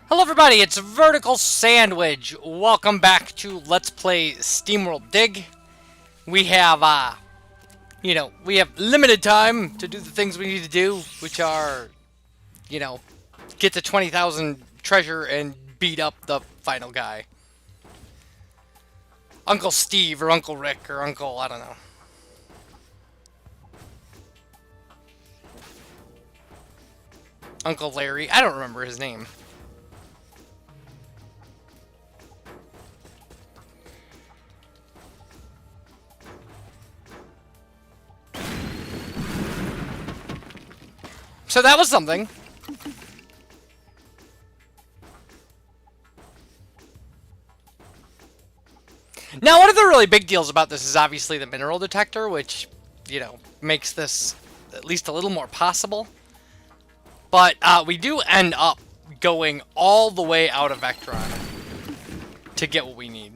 Hello everybody, it's Vertical Sandwich. Welcome back to Let's Play SteamWorld Dig. We have, we have limited time to do the things we need to do, which are, get to 20,000 treasure and beat up the final guy. Uncle Steve, or Uncle Rick, or Uncle, I don't know. Uncle Larry, I don't remember his name. So that was something. Now, one of the really big deals about this is obviously the mineral detector, which, makes this at least a little more possible. But we do end up going all the way out of Vectron to get what we need.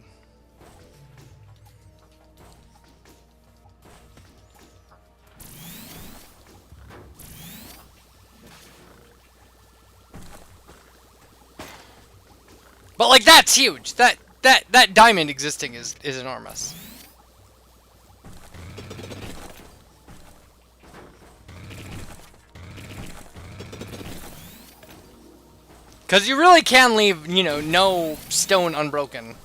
But like that's huge. That diamond existing is enormous. Because you really can leave, no stone unbroken.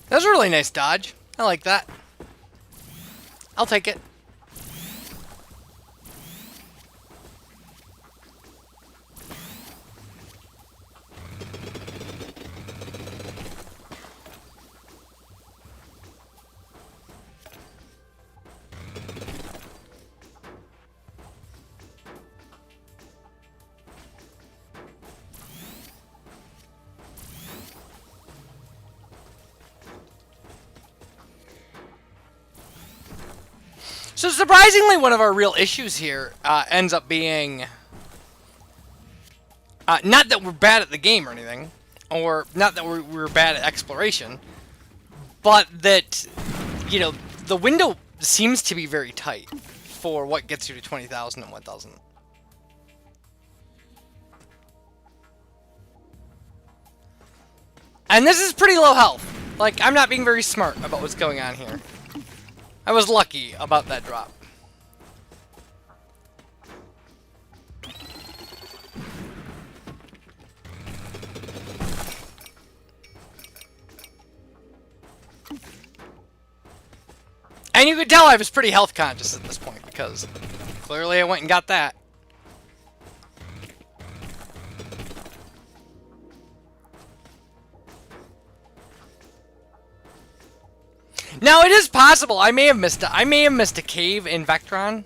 That was a really nice dodge. I like that. I'll take it. So surprisingly, one of our real issues here ends up being not that we're bad at the game or anything, or not that we're bad at exploration, but that, the window seems to be very tight for what gets you to 20,000 and what doesn't. And this is pretty low health. Like, I'm not being very smart about what's going on here. I was lucky about that drop. And you could tell I was pretty health conscious at this point, because clearly I went and got that. Now it is possible I may have missed a cave in Vectron.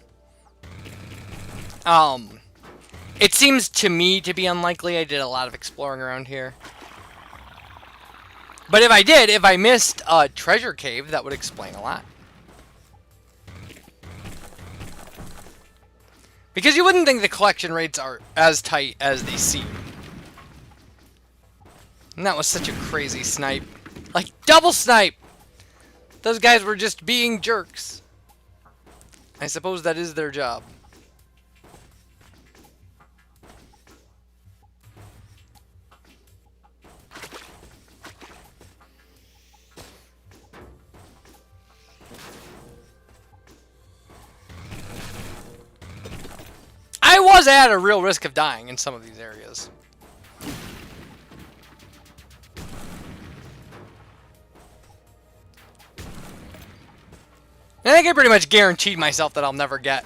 It seems to me to be unlikely. I did a lot of exploring around here. But if I missed a treasure cave, that would explain a lot. Because you wouldn't think the collection rates are as tight as they seem. And that was such a crazy snipe. Like, double snipe! Those guys were just being jerks. I suppose that is their job. I was at a real risk of dying in some of these areas. I think I pretty much guaranteed myself that I'll never get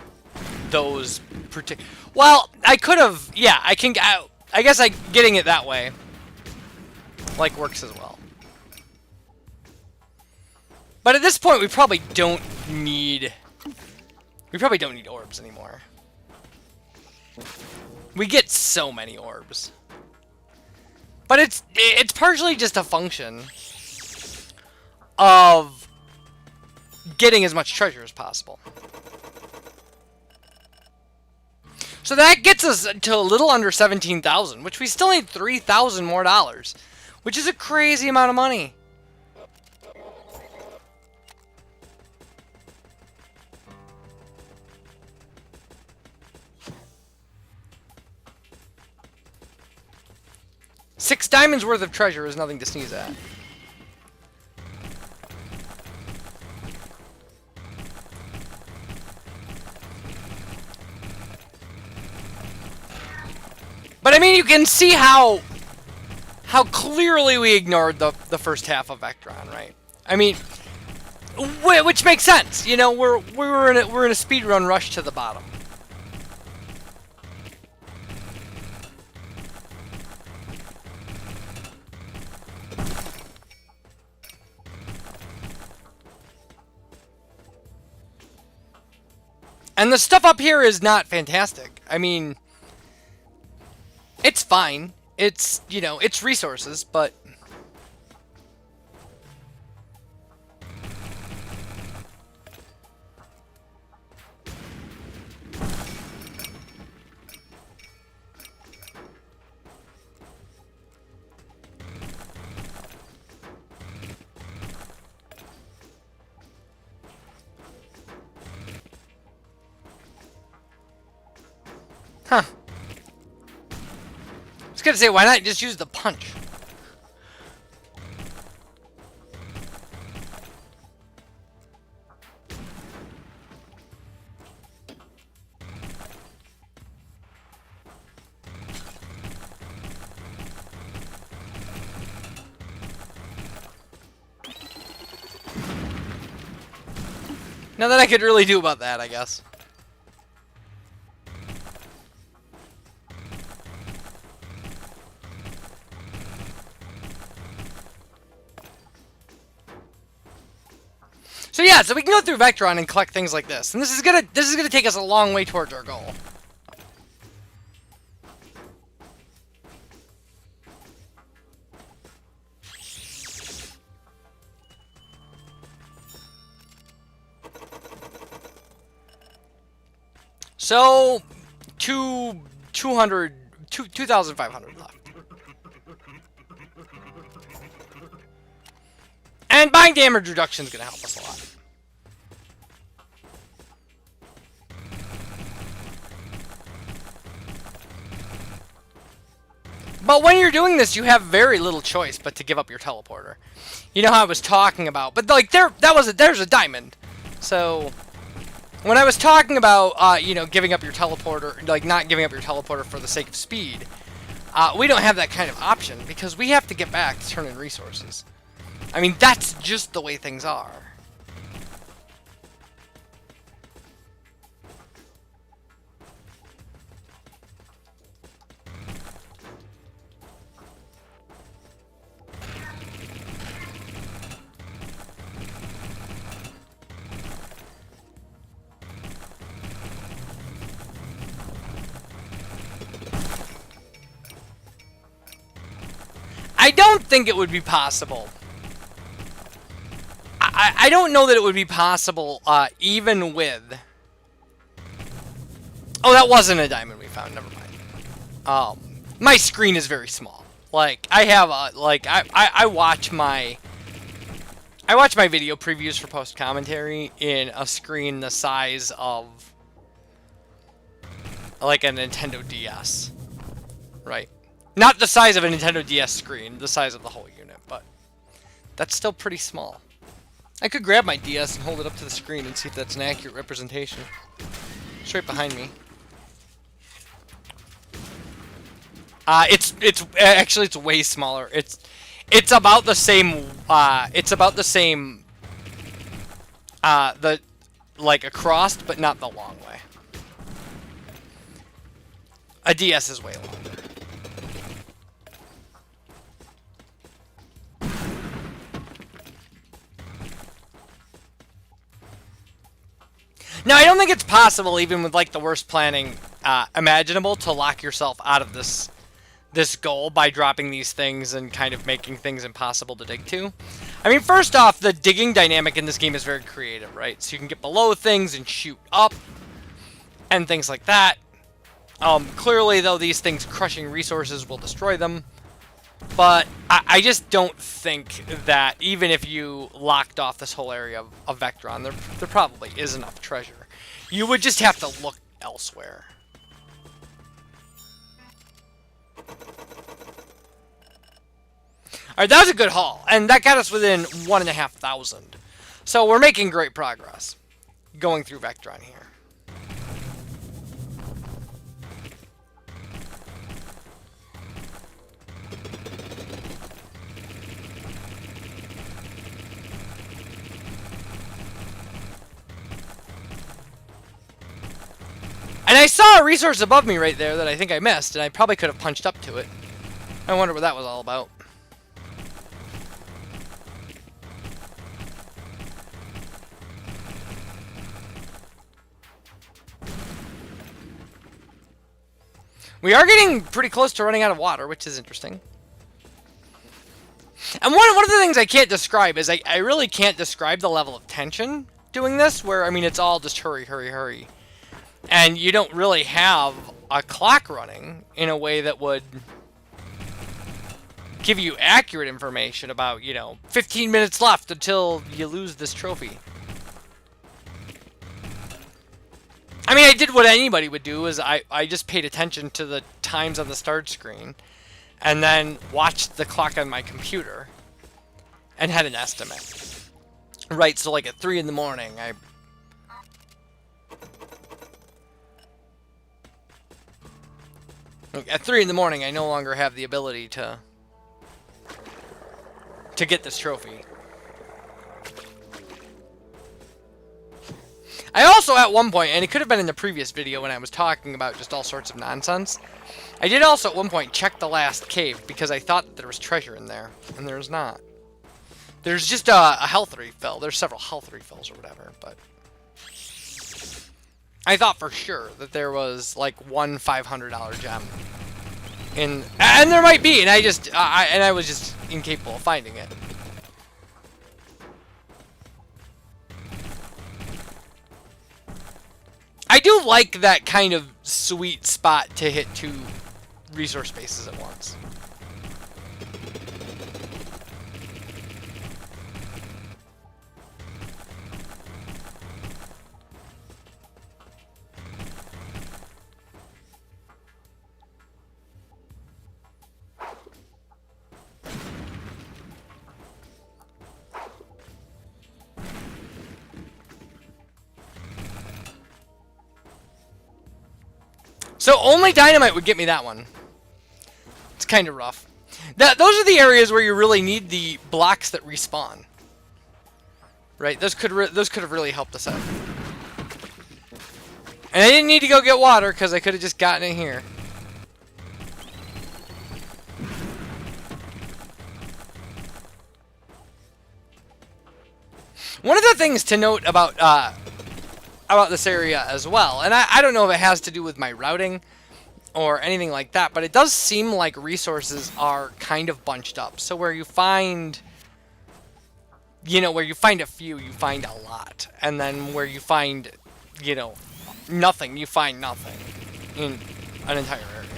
those particular. Well, I could have. Yeah, I can. I guess getting it that way, like, works as well. But at this point, we probably don't need. We probably don't need orbs anymore. We get so many orbs. But it's partially just a function of getting as much treasure as possible. So that gets us to a little under 17,000, which we still need 3,000 more dollars, which is a crazy amount of money. $6 diamonds worth of treasure is nothing to sneeze at. But I mean, you can see how clearly we ignored the first half of Vectron, right? I mean, which makes sense. You know, we're in a speedrun rush to the bottom. And the stuff up here is not fantastic. I mean, it's fine. It's, you know, it's resources, but... Huh. I was gonna say, why not just use the punch? Nothing I could really do about that, I guess. So yeah, so we can go through Vectron and collect things like this, and this is gonna take us a long way towards our goal. So, 2,500 left. And buying damage reduction is going to help us a lot. But when you're doing this, you have very little choice but to give up your teleporter. You know how I was talking about, but like there's a diamond. So when I was talking about you know, giving up your teleporter, like not giving up your teleporter for the sake of speed, we don't have that kind of option because we have to get back to turn in resources. I mean, that's just the way things are. I don't think it would be possible. I don't know that it would be possible, even with... Oh, that wasn't a diamond we found, never mind. My screen is very small. Like, I have a, like, I watch my video previews for post-commentary in a screen the size of, like, a Nintendo DS. Right? Not the size of a Nintendo DS screen, the size of the whole unit, but that's still pretty small. I could grab my DS and hold it up to the screen and see if that's an accurate representation. It's right behind me. It's actually it's way smaller. It's about the same. The like across, but not the long way. A DS is way longer. Now, I don't think it's possible, even with like the worst planning imaginable, to lock yourself out of this this goal by dropping these things and kind of making things impossible to dig to. I mean, first off, the digging dynamic in this game is very creative, right? So you can get below things and shoot up and things like that. Clearly, though, these things crushing resources will destroy them. But I just don't think that even if you locked off this whole area of Vectron, there probably is enough treasure. You would just have to look elsewhere. Alright, that was a good haul, and that got us within 1,500. So we're making great progress going through Vectron here. And I saw a resource above me right there that I think I missed, and I probably could have punched up to it. I wonder what that was all about. We are getting pretty close to running out of water, which is interesting. And one of the things I can't describe is I really can't describe the level of tension doing this, where, I mean, it's all just hurry, hurry, hurry. And you don't really have a clock running in a way that would give you accurate information about, you know, 15 minutes left until you lose this trophy. I mean, I did what anybody would do, is I just paid attention to the times on the start screen and then watched the clock on my computer and had an estimate. Right, so like at 3 in the morning, at 3 in the morning, I no longer have the ability to get this trophy. I also, at one point, and it could have been in the previous video when I was talking about just all sorts of nonsense, I did also at one point check the last cave because I thought that there was treasure in there, and there's not. There's just a health refill. There's several health refills or whatever, but I thought for sure that there was like one $500 gem. And there might be, and I was just incapable of finding it. I do like that kind of sweet spot to hit 2 resource bases at once. So only dynamite would get me that one. It's kind of rough. Those are the areas where you really need the blocks that respawn. Right? Those could have really helped us out. And I didn't need to go get water because I could have just gotten it here. One of the things to note about this area as well, and I don't know if it has to do with my routing or anything like that, but it does seem like resources are kind of bunched up. So where you find, you know, where you find a few, you find a lot. And then where you find, you know, nothing, you find nothing in an entire area.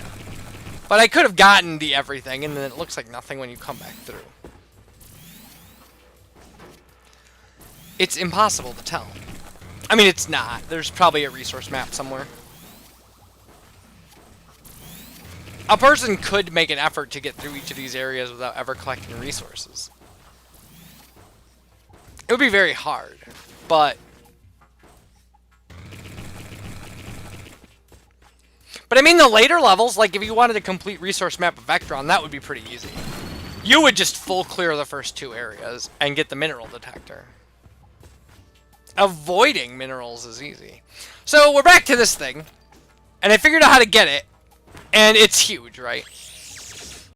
But I could have gotten the everything, and then it looks like nothing when you come back through. It's impossible to tell. I mean, it's not. There's probably a resource map somewhere. A person could make an effort to get through each of these areas without ever collecting resources. It would be very hard, but I mean, the later levels, like if you wanted a complete resource map of Vectron, that would be pretty easy. You would just full clear the first 2 areas and get the mineral detector. Avoiding minerals is easy. So we're back to this thing, and I figured out how to get it, and it's huge, right?